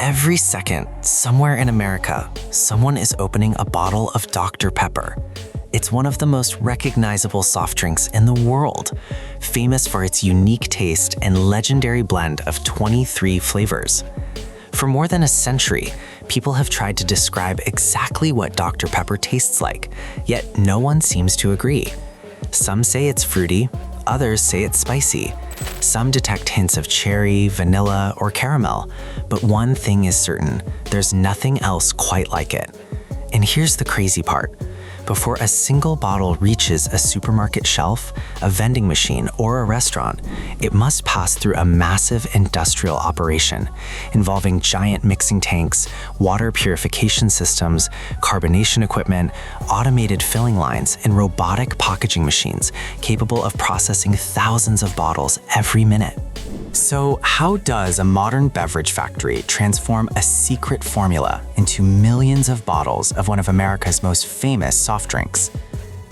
Every second, somewhere in America, someone is opening a bottle of Dr. Pepper. It's one of the most recognizable soft drinks in the world, famous for its unique taste and legendary blend of 23 flavors. For more than a century, people have tried to describe exactly what Dr. Pepper tastes like, yet no one seems to agree. Some say it's fruity, others say it's spicy. Some detect hints of cherry, vanilla, or caramel, but one thing is certain, there's nothing else quite like it. And here's the crazy part. Before a single bottle reaches a supermarket shelf, a vending machine, or a restaurant, it must pass through a massive industrial operation involving giant mixing tanks, water purification systems, carbonation equipment, automated filling lines, and robotic packaging machines capable of processing thousands of bottles every minute. So how does a modern beverage factory transform a secret formula into millions of bottles of one of America's most famous soft drinks?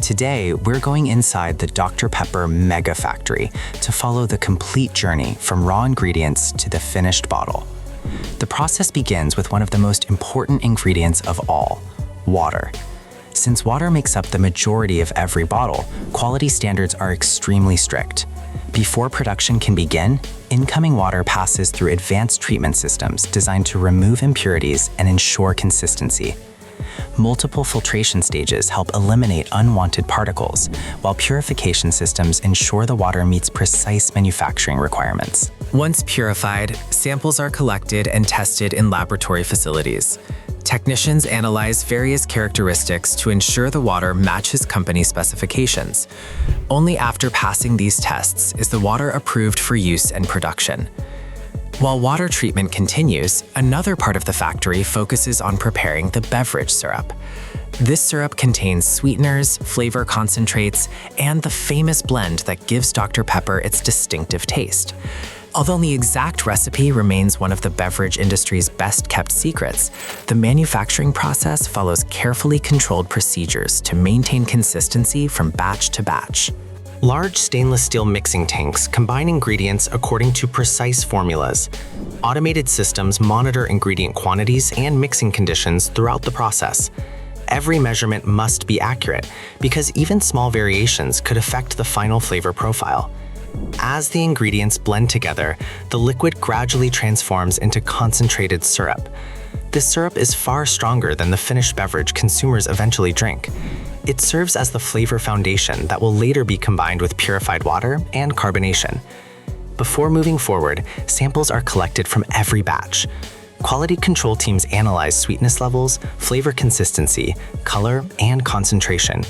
Today, we're going inside the Dr. Pepper Mega Factory to follow the complete journey from raw ingredients to the finished bottle. The process begins with one of the most important ingredients of all, water. Since water makes up the majority of every bottle, quality standards are extremely strict. Before production can begin, incoming water passes through advanced treatment systems designed to remove impurities and ensure consistency. Multiple filtration stages help eliminate unwanted particles, while purification systems ensure the water meets precise manufacturing requirements. Once purified, samples are collected and tested in laboratory facilities. Technicians analyze various characteristics to ensure the water matches company specifications. Only after passing these tests is the water approved for use and production. While water treatment continues, another part of the factory focuses on preparing the beverage syrup. This syrup contains sweeteners, flavor concentrates, and the famous blend that gives Dr. Pepper its distinctive taste. Although the exact recipe remains one of the beverage industry's best-kept secrets, the manufacturing process follows carefully controlled procedures to maintain consistency from batch to batch. Large stainless steel mixing tanks combine ingredients according to precise formulas. Automated systems monitor ingredient quantities and mixing conditions throughout the process. Every measurement must be accurate because even small variations could affect the final flavor profile. As the ingredients blend together, the liquid gradually transforms into concentrated syrup. This syrup is far stronger than the finished beverage consumers eventually drink. It serves as the flavor foundation that will later be combined with purified water and carbonation. Before moving forward, samples are collected from every batch. Quality control teams analyze sweetness levels, flavor consistency, color, and concentration.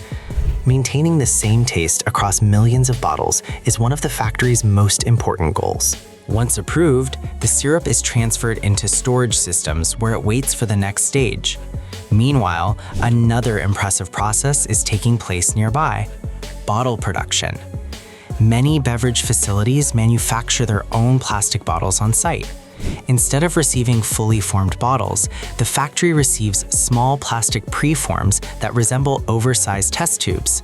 Maintaining the same taste across millions of bottles is one of the factory's most important goals. Once approved, the syrup is transferred into storage systems where it waits for the next stage. Meanwhile, another impressive process is taking place nearby: bottle production. Many beverage facilities manufacture their own plastic bottles on site. Instead of receiving fully formed bottles, the factory receives small plastic preforms that resemble oversized test tubes.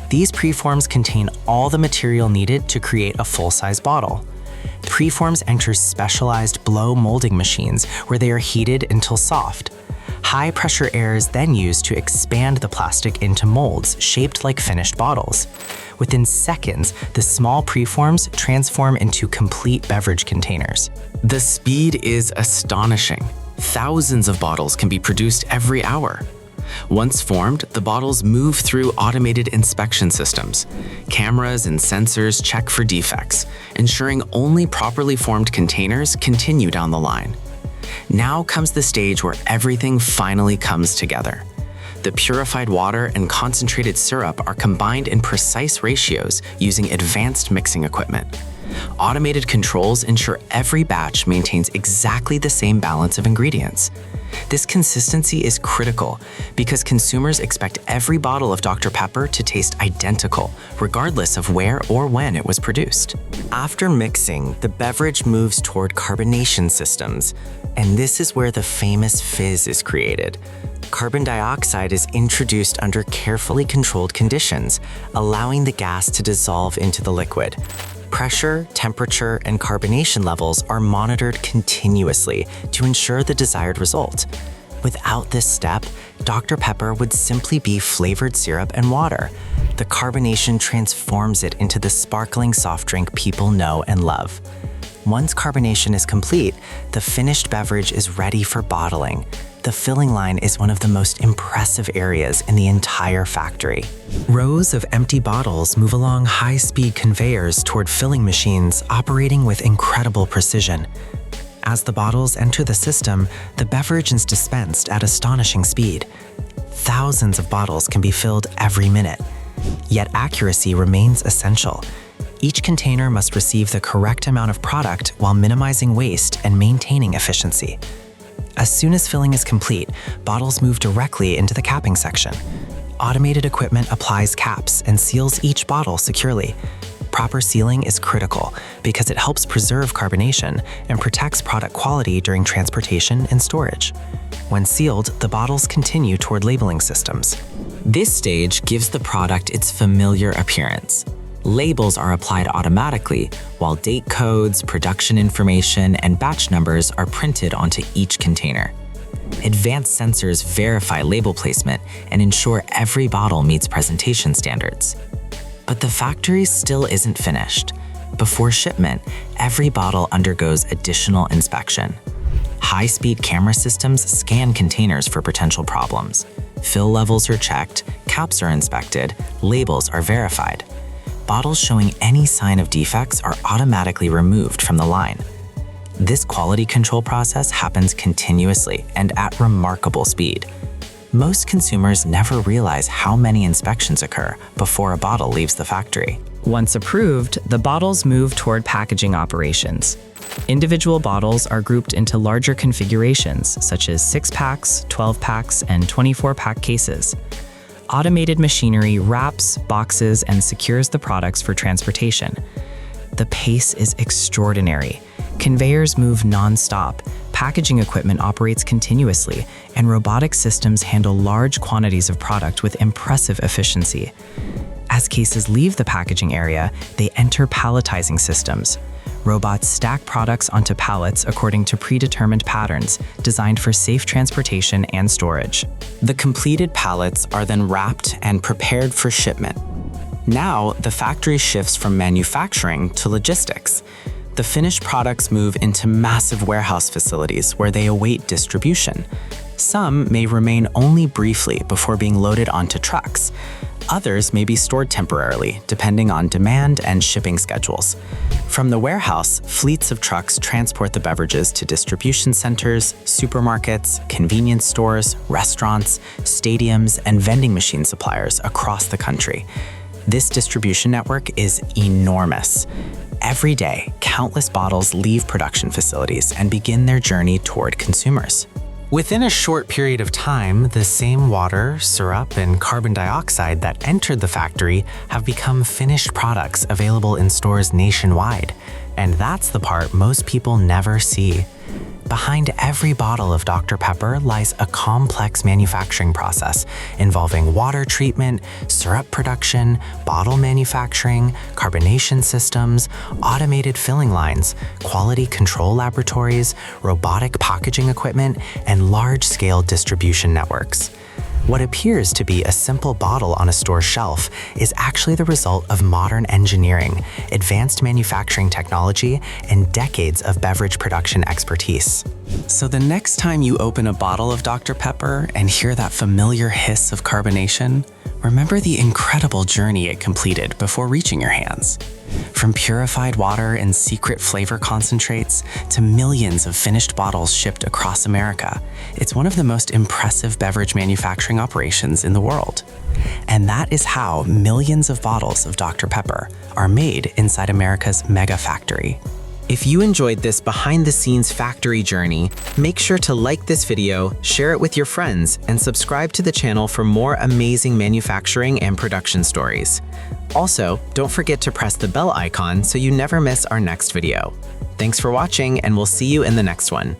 These preforms contain all the material needed to create a full-size bottle. The preforms enter specialized blow molding machines where they are heated until soft. High-pressure air is then used to expand the plastic into molds shaped like finished bottles. Within seconds, the small preforms transform into complete beverage containers. The speed is astonishing. Thousands of bottles can be produced every hour. Once formed, the bottles move through automated inspection systems. Cameras and sensors check for defects, ensuring only properly formed containers continue down the line. Now comes the stage where everything finally comes together. The purified water and concentrated syrup are combined in precise ratios using advanced mixing equipment. Automated controls ensure every batch maintains exactly the same balance of ingredients. This consistency is critical because consumers expect every bottle of Dr. Pepper to taste identical, regardless of where or when it was produced. After mixing, the beverage moves toward carbonation systems, and this is where the famous fizz is created. Carbon dioxide is introduced under carefully controlled conditions, allowing the gas to dissolve into the liquid. Pressure, temperature, and carbonation levels are monitored continuously to ensure the desired result. Without this step, Dr. Pepper would simply be flavored syrup and water. The carbonation transforms it into the sparkling soft drink people know and love. Once carbonation is complete, the finished beverage is ready for bottling. The filling line is one of the most impressive areas in the entire factory. Rows of empty bottles move along high-speed conveyors toward filling machines operating with incredible precision. As the bottles enter the system, the beverage is dispensed at astonishing speed. Thousands of bottles can be filled every minute. Yet accuracy remains essential. Each container must receive the correct amount of product while minimizing waste and maintaining efficiency. As soon as filling is complete, bottles move directly into the capping section. Automated equipment applies caps and seals each bottle securely. Proper sealing is critical because it helps preserve carbonation and protects product quality during transportation and storage. When sealed, the bottles continue toward labeling systems. This stage gives the product its familiar appearance. Labels are applied automatically, while date codes, production information, and batch numbers are printed onto each container. Advanced sensors verify label placement and ensure every bottle meets presentation standards. But the factory still isn't finished. Before shipment, every bottle undergoes additional inspection. High-speed camera systems scan containers for potential problems. Fill levels are checked, caps are inspected, labels are verified. Bottles showing any sign of defects are automatically removed from the line. This quality control process happens continuously and at remarkable speed. Most consumers never realize how many inspections occur before a bottle leaves the factory. Once approved, the bottles move toward packaging operations. Individual bottles are grouped into larger configurations, such as 6-packs, 12-packs, and 24-pack cases. Automated machinery wraps, boxes, and secures the products for transportation. The pace is extraordinary. Conveyors move non-stop, packaging equipment operates continuously, and robotic systems handle large quantities of product with impressive efficiency. As cases leave the packaging area, they enter palletizing systems. Robots stack products onto pallets according to predetermined patterns, designed for safe transportation and storage. The completed pallets are then wrapped and prepared for shipment. Now, the factory shifts from manufacturing to logistics. The finished products move into massive warehouse facilities where they await distribution. Some may remain only briefly before being loaded onto trucks. Others may be stored temporarily, depending on demand and shipping schedules. From the warehouse, fleets of trucks transport the beverages to distribution centers, supermarkets, convenience stores, restaurants, stadiums, and vending machine suppliers across the country. This distribution network is enormous. Every day, countless bottles leave production facilities and begin their journey toward consumers. Within a short period of time, the same water, syrup, and carbon dioxide that entered the factory have become finished products available in stores nationwide. And that's the part most people never see. Behind every bottle of Dr. Pepper lies a complex manufacturing process involving water treatment, syrup production, bottle manufacturing, carbonation systems, automated filling lines, quality control laboratories, robotic packaging equipment, and large-scale distribution networks. What appears to be a simple bottle on a store shelf is actually the result of modern engineering, advanced manufacturing technology, and decades of beverage production expertise. So the next time you open a bottle of Dr. Pepper and hear that familiar hiss of carbonation, remember the incredible journey it completed before reaching your hands. From purified water and secret flavor concentrates to millions of finished bottles shipped across America, it's one of the most impressive beverage manufacturing operations in the world. And that is how millions of bottles of Dr. Pepper are made inside America's mega factory. If you enjoyed this behind-the-scenes factory journey, make sure to like this video, share it with your friends, and subscribe to the channel for more amazing manufacturing and production stories. Also, don't forget to press the bell icon so you never miss our next video. Thanks for watching, and we'll see you in the next one.